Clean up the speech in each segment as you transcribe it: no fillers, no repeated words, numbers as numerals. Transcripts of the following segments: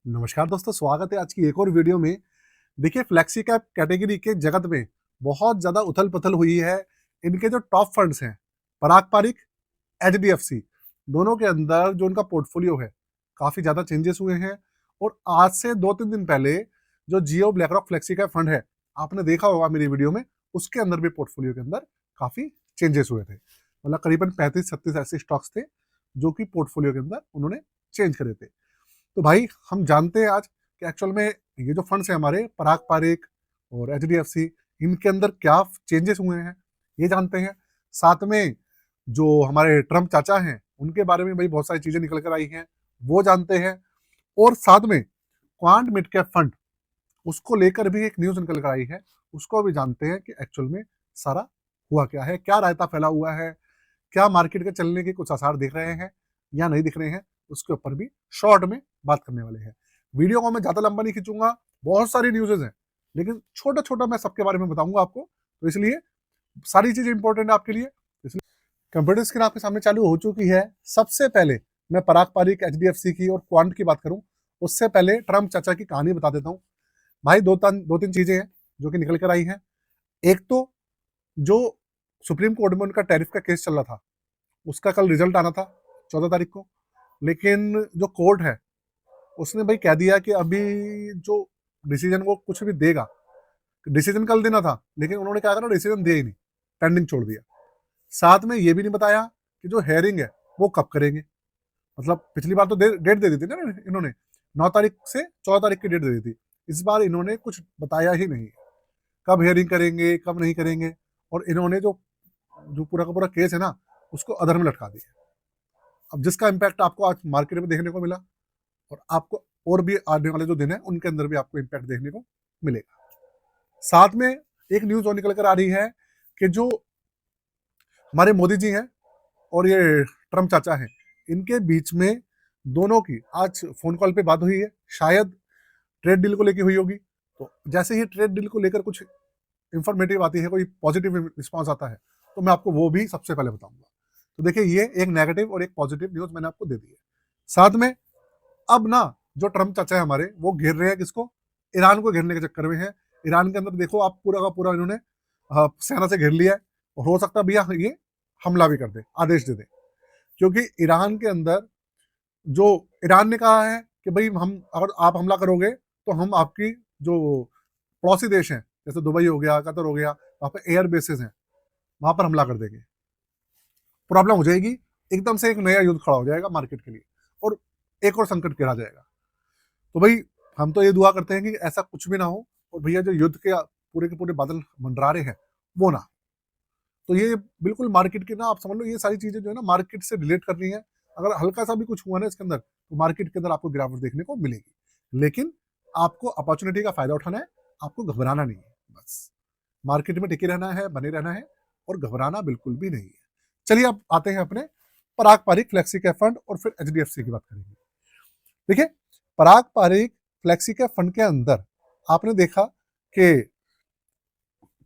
नमस्कार दोस्तों, स्वागत है आज की एक और वीडियो में। देखिए, फ्लेक्सी कैप कैटेगरी के जगत में बहुत ज़्यादा उथल-पुथल हुई है। इनके जो टॉप फंड्स हैं, पराग पारिख, एचडीएफसी, दोनों के अंदर जो उनका पोर्टफोलियो है, काफ़ी ज़्यादा चेंजेस हुए हैं। और आज से 2-3 दिन पहले जो जियो ब्लैकरॉक फ्लेक्सी कैप फंड है, आपने देखा होगा मेरी वीडियो में, उसके अंदर भी पोर्टफोलियो के अंदर काफ़ी चेंजेस हुए थे। मतलब करीबन 35-36 ऐसे स्टॉक्स थे, जो कि पोर्टफोलियो के अंदर उन्होंने चेंज करे थे। तो भाई हम जानते हैं आज कि एक्चुअल में ये जो फंड्स हैं हमारे पराग पारिख और एचडीएफसी, इनके अंदर क्या चेंजेस हुए हैं ये जानते हैं। साथ में जो हमारे ट्रम्प चाचा हैं उनके बारे में भाई बहुत सारी चीजें निकल कर आई हैं, वो जानते हैं। और साथ में क्वांट मिड कैप फंड, उसको लेकर भी एक न्यूज निकल कर आई है, उसको भी जानते हैं कि एक्चुअल में सारा हुआ क्या है, क्या रायता फैला हुआ है, क्या मार्केट के चलने के कुछ आसार दिख रहे हैं या नहीं दिख रहे हैं, उसके ऊपर भी शॉर्ट में बात करने वाले हैं। वीडियो को मैं ज्यादा लंबा नहीं खींचूंगा, बहुत सारी न्यूज़ेस हैं, लेकिन छोटा छोटा मैं सबके बारे में बताऊंगा आपको, तो इसलिए सारी चीजें इंपॉर्टेंट है आपके लिए। इसलिए कंप्यूटर स्क्रीन आपके सामने चालू हो चुकी है। सबसे पहले मैं पराग पारिख, एचडीएफसी की और क्वांट की बात करूं, उससे पहले ट्रम्प चाचा की कहानी बता देता हूं। भाई दो तीन चीजें हैं जो कि निकल कर आई हैं। एक तो जो सुप्रीम कोर्ट में उनका टैरिफ का केस चल रहा था, उसका कल रिजल्ट आना था 14 तारीख को, लेकिन जो कोर्ट है उसने भाई कह दिया कि अभी जो डिसीजन वो कुछ भी देगा, डिसीजन कल देना था लेकिन उन्होंने क्या करा, डिसीजन दिया ही नहीं, पेंडिंग छोड़ दिया। साथ में ये भी नहीं बताया कि जो हेयरिंग है वो कब करेंगे। मतलब पिछली बार तो डेट दे दी थी ना इन्होंने, 9 तारीख से 14 तारीख की डेट दे दी थी। इस बार इन्होंने कुछ बताया ही नहीं, कब हेयरिंग करेंगे कब नहीं करेंगे। और इन्होंने जो जो पूरा का पूरा केस है ना, उसको अधर में लटका दिया। अब जिसका इम्पैक्ट आपको आज मार्केट में देखने को मिला, और आपको और भी आने वाले जो दिन है उनके अंदर भी आपको इम्पैक्ट देखने को मिलेगा। साथ में एक न्यूज और निकल कर आ रही है कि जो हमारे मोदी जी हैं और ये ट्रम्प चाचा हैं, इनके बीच में दोनों की आज फोन कॉल पे बात हुई है। शायद ट्रेड डील को लेकर हुई होगी। तो जैसे ही ट्रेड डील को लेकर कुछ इंफॉर्मेटिव आती है, कोई पॉजिटिव रिस्पॉन्स आता है, तो मैं आपको वो भी सबसे पहले बताऊंगा। तो देखिए, ये एक नेगेटिव और एक पॉजिटिव न्यूज मैंने आपको दे दी है। साथ में अब ना, जो ट्रम्प चाचा है हमारे, वो घेर रहे हैं किसको, ईरान को घेरने के चक्कर में है। ईरान के अंदर देखो आप, पूरा का पूरा इन्होंने सेना से घेर लिया है। और हो सकता है भैया ये हमला भी कर दे, आदेश दे दे। क्योंकि ईरान के अंदर जो ईरान ने कहा है कि भाई हम, अगर आप हमला करोगे तो हम आपकी जो पड़ोसी देश हैं, जैसे दुबई हो गया, कतर हो गया, वहाँ पे एयर बेसिस हैं, वहां पर हमला कर देंगे। प्रॉब्लम हो जाएगी, एकदम से एक नया युद्ध खड़ा हो जाएगा मार्केट के लिए, और एक और संकट गिरा जाएगा। तो भाई हम तो ये दुआ करते हैं कि ऐसा कुछ भी ना हो, और भैया जो युद्ध के पूरे बादल मंडरा रहे हैं वो ना। तो ये बिल्कुल मार्केट की ना, आप समझ लो ये सारी चीजें जो है ना मार्केट से रिलेट कर रही हैं। अगर हल्का सा भी कुछ हुआ ना इसके अंदर, तो मार्केट के अंदर आपको गिरावट देखने को मिलेगी। लेकिन आपको अपॉर्चुनिटी का फायदा उठाना है, आपको घबराना नहीं है। बस मार्केट में टिके रहना है, बने रहना है, और घबराना बिल्कुल भी नहीं है। चलिए अब आते हैं अपने पराग पारिख फ्लेक्सी कैप फंड और फिर एचडीएफसी की बात करेंगे। देखिए, पराग पारिख फ्लेक्सी कैप फंड के अंदर आपने देखा कि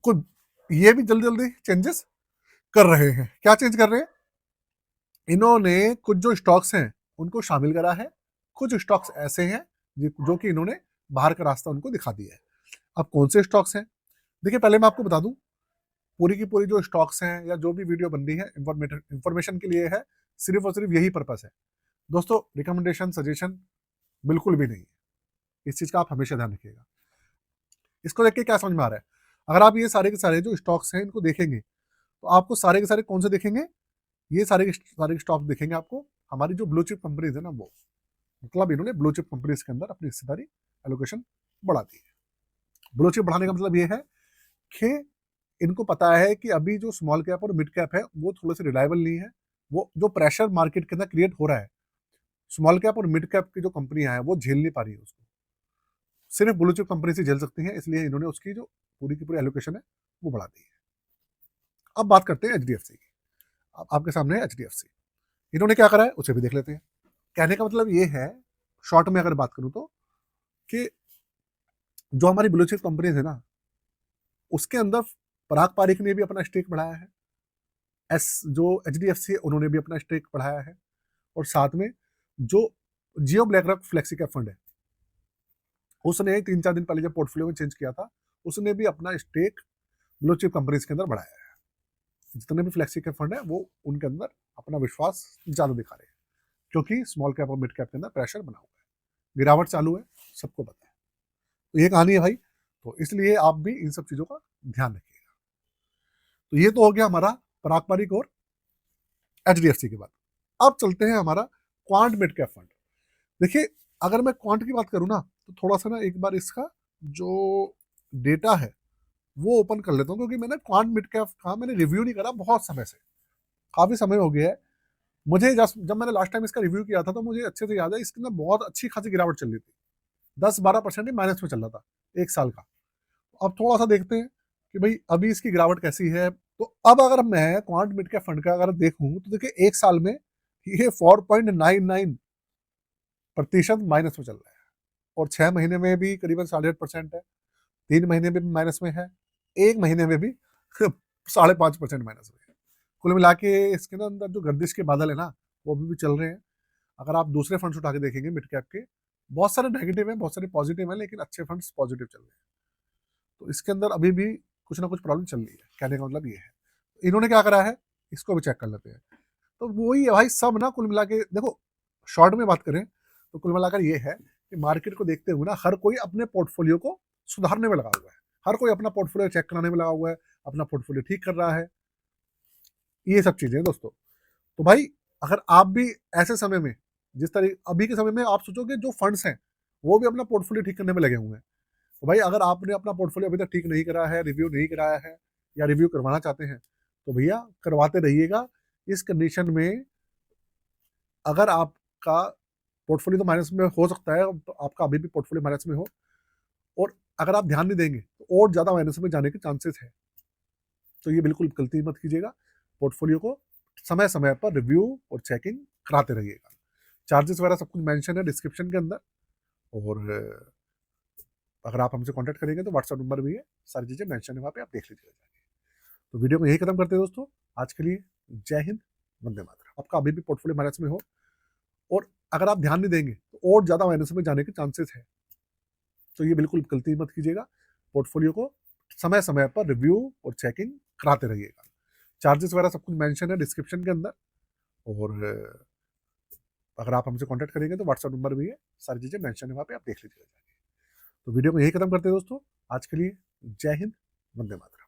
कुछ ये भी जल्दी जल्दी चेंजेस कर रहे हैं। क्या चेंज कर रहे हैं, इन्होंने कुछ जो स्टॉक्स हैं उनको शामिल करा है, कुछ स्टॉक्स ऐसे हैं जो कि इन्होंने बाहर का रास्ता उनको दिखा दिया है। अब कौन से स्टॉक्स हैं, देखिए पहले मैं आपको बता दूं, पूरी की पूरी जो स्टॉक्स हैं या जो भी वीडियो बन रही है इंफॉर्मेशन के लिए है, सिर्फ और सिर्फ यही पर्पस है दोस्तों। रिकमेंडेशन, सजेशन बिल्कुल भी नहीं है। इस चीज का आप हमेशा ध्यान रखिएगा। इसको देख के क्या समझ में आ रहा है, अगर आप ये सारे के सारे जो स्टॉक्स हैं इनको देखेंगे, तो आपको सारे के सारे कौन से देखेंगे, ये सारे सारे स्टॉक दिखेंगे आपको हमारी जो ब्लू चिप कंपनीज है ना, वो मतलब इन्होंने ब्लू चिप कंपनीज के अंदर अपनी हिस्सेदारी एलोकेशन बढ़ा दी है। ब्लू चिप बढ़ाने का मतलब ये है कि इनको पता है कि अभी जो स्मॉल कैप और मिड कैप है वो थोड़े से रिलायबल नहीं है। वो जो प्रेशर मार्केट के अंदर क्रिएट हो रहा है, स्मॉल कैप और मिड कैप की जो कंपनियां हैं वो झेल नहीं पा रही है उसको, सिर्फ ब्लू चिप कंपनी से झेल सकती हैं। इसलिए इन्होंने उसकी जो पूरी की पूरी एलोकेशन है वो बढ़ा दी है। अब बात करते हैं एचडीएफसी की। आपके सामने है एचडीएफसी, इन्होंने क्या करा है उसे भी देख लेते हैं। कहने का मतलब ये है, शॉर्ट में अगर बात करूं तो, कि जो हमारी ब्लू चिप कंपनीज है ना, उसके अंदर पराग पारिख ने भी अपना स्टेक बढ़ाया है, जो एचडीएफसी है उन्होंने भी अपना स्टेक बढ़ाया है, और साथ में जो Jio BlackRock flexi cap fund है उसने 3-4 दिन पहले जब पोर्टफोलियो में चेंज किया था, उसने भी अपना स्टेक ब्लू चिप कंपनीज के अंदर बढ़ाया है। जितने भी फ्लेक्सी कैप फंड है वो उनके अंदर अपना विश्वास ज़्यादा दिखा रहे हैं, क्योंकि स्मॉल कैप और मिड कैप के अंदर प्रेशर बना हुआ है, गिरावट चालू है, सबको पता है। तो ये कहानी है भाई, तो इसलिए आप भी इन सब चीज़ों का ध्यान रखिएगा। तो ये तो हो गया हमारा पराग पारिक और HDFC के बाद। अब चलते हैं हमारा क्वांट मिड कैप फंड। देखिए, अगर मैं क्वांट की बात करूँ ना, तो थोड़ा सा ना एक बार इसका जो डेटा है वो ओपन कर लेता हूँ, क्योंकि मैंने क्वांट मिड कैप का मैंने रिव्यू नहीं करा बहुत समय से, काफ़ी समय हो गया है मुझे। जब मैंने लास्ट टाइम इसका रिव्यू किया था तो मुझे अच्छे से याद है, इसके अंदर बहुत अच्छी खासी गिरावट चल रही थी, 10-12% ही माइनस में चल रहा था एक साल का। अब थोड़ा सा देखते हैं कि भाई अभी इसकी गिरावट कैसी है। तो अब अगर मैं क्वांट मिड कैप फंड का अगर देखूं तो देखिए, एक साल में ये 4.99% माइनस में चल रहा है, और 6 महीने में भी करीबन 8.5% है, 3 महीने में भी माइनस में है, 1 महीने में भी 5.5% माइनस में है। कुल मिला के इसके ना अंदर जो गर्दिश के बादल है ना, वो अभी भी चल रहे हैं। अगर आप दूसरे फंड्स उठा के देखेंगे मिड कैप के, बहुत सारे नेगेटिव हैं, बहुत सारे पॉजिटिव हैं, लेकिन अच्छे फंड्स पॉजिटिव चल रहे हैं। तो इसके अंदर अभी भी कुछ ना कुछ प्रॉब्लम चल रही है, कहने का मतलब ये है। इन्होंने क्या करा है, इसको भी चेक कर लेते हैं। तो वही है भाई, सब ना कुल मिला के देखो, शॉर्ट में बात करें तो कुल मिलाकर ये है कि मार्केट को देखते हुए ना हर कोई अपने पोर्टफोलियो को सुधारने में लगा हुआ है, हर कोई अपना पोर्टफोलियो चेक कराने में लगा हुआ है, अपना पोर्टफोलियो ठीक कर रहा है। ये सब चीजें हैं दोस्तों। तो भाई, अगर आप भी ऐसे समय में, जिस तरह अभी के समय में आप सोचोगे जो फंड्स हैं वो भी अपना पोर्टफोलियो ठीक करने में लगे हुए हैं, तो भाई अगर आपने अपना पोर्टफोलियो अभी तक ठीक नहीं करा है, रिव्यू नहीं कराया है, या रिव्यू करवाना चाहते हैं, तो भैया करवाते रहिएगा। इस कंडीशन में अगर आपका पोर्टफोलियो तो माइनस में हो सकता है, तो आपका अभी भी पोर्टफोलियो माइनस में हो, और अगर आप ध्यान नहीं देंगे तो और ज़्यादा माइनस में जाने के चांसेस है। तो ये बिल्कुल गलती मत कीजिएगा, पोर्टफोलियो को समय समय पर रिव्यू और चेकिंग कराते रहिएगा। चार्जेस वगैरह सब कुछ मेंशन है डिस्क्रिप्शन के अंदर, और अगर आप हमसे कांटेक्ट करेंगे तो व्हाट्सएप नंबर भी है, सारी चीज़ें मेंशन है वहाँ पे, आप देख लीजिएगा जाके। तो वीडियो को यही खत्म करते हैं दोस्तों, आज के लिए जय हिंद, वंदे मातरम। आपका अभी भी पोर्टफोलियो माइनस में हो, और अगर आप ध्यान नहीं देंगे तो और ज़्यादा माइनस में जाने के चांसेस है। तो ये बिल्कुल गलती मत कीजिएगा, पोर्टफोलियो को समय समय पर रिव्यू और चेकिंग कराते रहिएगा। चार्जेस वगैरह सब कुछ मेंशन है डिस्क्रिप्शन के अंदर, और अगर आप हमसे कांटेक्ट करेंगे तो व्हाट्सएप नंबर भी है, सारी चीज़ें मेंशन है वहाँ पे, आप देख लीजिएगा जाके। तो वीडियो को यही खत्म करते हैं दोस्तों, आज के लिए जय हिंद, वंदे मातरम।